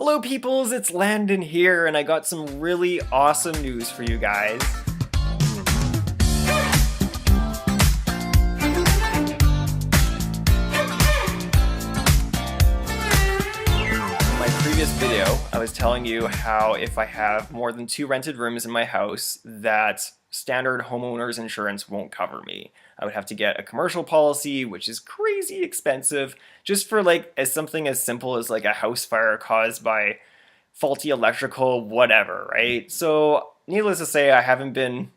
Hello peoples, it's Landon here, and I got some really awesome news for you guys. In my previous video, I was telling you how if I have more than 2 rented rooms in my house, that standard homeowners insurance won't cover me. I would have to get a commercial policy, which is crazy expensive, just for something as simple as like a house fire caused by faulty electrical, whatever, right? So needless to say, I haven't been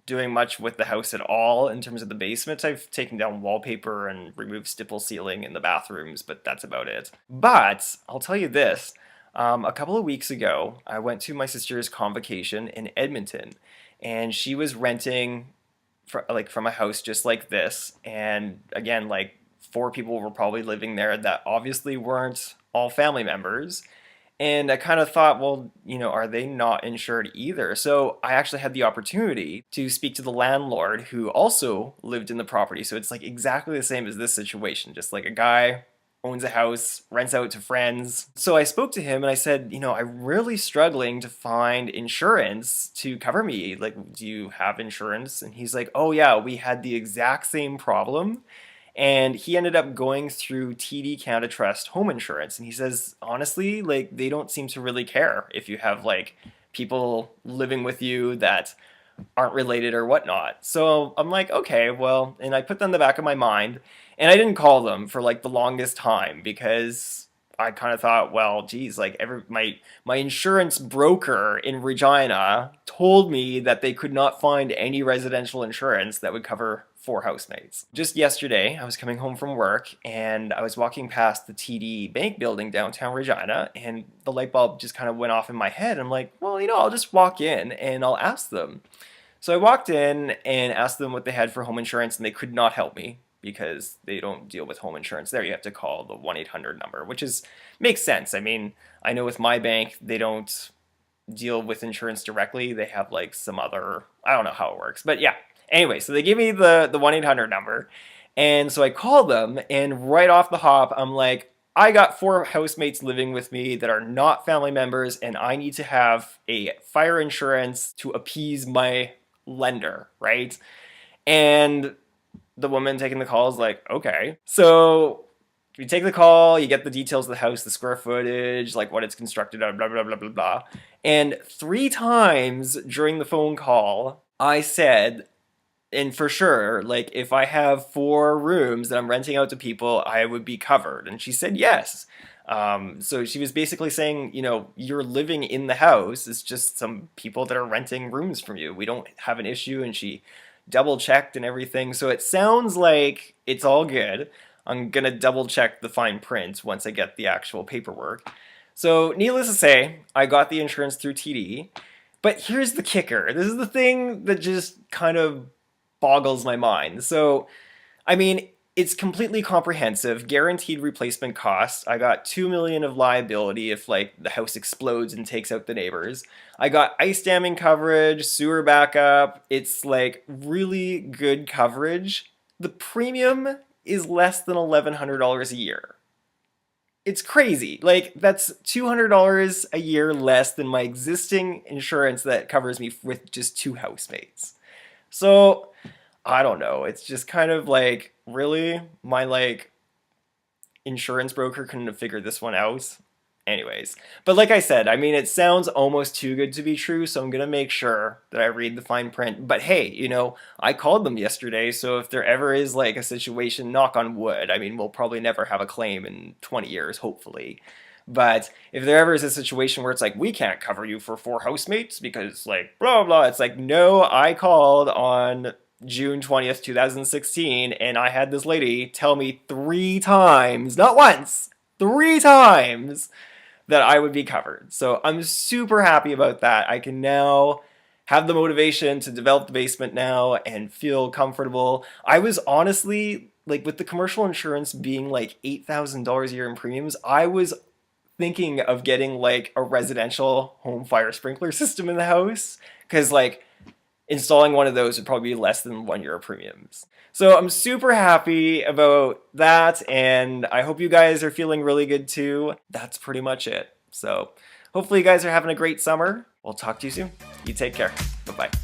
doing much with the house at all in terms of the basement. I've taken down wallpaper and removed stipple ceiling in the bathrooms, but that's about it. But I'll tell you this, a couple of weeks ago, I went to my sister's convocation in Edmonton, and she was renting from a house just like this, and again, like 4 people were probably living there that obviously weren't all family members. And I kind of thought, well, are they not insured either? So I actually had the opportunity to speak to the landlord who also lived in the property. So it's like exactly the same as this situation, just like a guy owns a house, rents out to friends. So I spoke to him and I said, I'm really struggling to find insurance to cover me. Like, do you have insurance? And he's like, oh yeah, we had the exact same problem. And he ended up going through TD Canada Trust home insurance. And he says, honestly, like, they don't seem to really care if you have like people living with you that aren't related or whatnot. So I'm like, okay, well, and I put that in the back of my mind, and I didn't call them for like the longest time because I kind of thought, well, geez, like my insurance broker in Regina told me that they could not find any residential insurance that would cover 4 housemates. Just yesterday, I was coming home from work and I was walking past the TD Bank building downtown Regina, and the light bulb just kind of went off in my head. I'm like, well, I'll just walk in and I'll ask them. So I walked in and asked them what they had for home insurance, and they could not help me because they don't deal with home insurance there. You have to call the 1-800 number, which makes sense. I mean, I know with my bank, they don't deal with insurance directly. They have like some other, I don't know how it works, but yeah. Anyway, so they give me the 1-800 number, and so I call them, and right off the hop, I'm like, I got 4 housemates living with me that are not family members, and I need to have a fire insurance to appease my lender, right? And the woman taking the call is like, okay. So you take the call, you get the details of the house, the square footage, like what it's constructed of, blah, blah, blah, blah, blah. And 3 times during the phone call, I said, and for sure, like if I have 4 rooms that I'm renting out to people, I would be covered. And she said yes. So she was basically saying, you're living in the house. It's just some people that are renting rooms from you. We don't have an issue. And she double checked and everything. So it sounds like it's all good. I'm going to double check the fine print once I get the actual paperwork. So needless to say, I got the insurance through TD. But here's the kicker. This is the thing that just kind of boggles my mind. So, I mean, it's completely comprehensive, guaranteed replacement costs. I got $2 million of liability if like the house explodes and takes out the neighbors. I got ice damming coverage, sewer backup. It's like really good coverage. The premium is less than $1,100 a year. It's crazy. Like, that's $200 a year less than my existing insurance that covers me with just 2 housemates. So I don't know. It's just kind of like, really? My like insurance broker couldn't have figured this one out? Anyways, but like I said, I mean, it sounds almost too good to be true, so I'm going to make sure that I read the fine print. But hey, I called them yesterday, so if there ever is like a situation, knock on wood, I mean, we'll probably never have a claim in 20 years, hopefully. But if there ever is a situation where it's like, we can't cover you for 4 housemates because like, blah, blah, it's like, no, I called on June 20th, 2016, and I had this lady tell me 3 times, not once, 3 times, that I would be covered. So I'm super happy about that. I can now have the motivation to develop the basement now and feel comfortable. I was honestly, like with the commercial insurance being like $8,000 a year in premiums, I was thinking of getting like a residential home fire sprinkler system in the house, because like installing one of those would probably be less than 1 year of premiums. So I'm super happy about that, and I hope you guys are feeling really good too. That's pretty much it. So hopefully you guys are having a great summer. We'll talk to you soon. You take care. Bye-bye.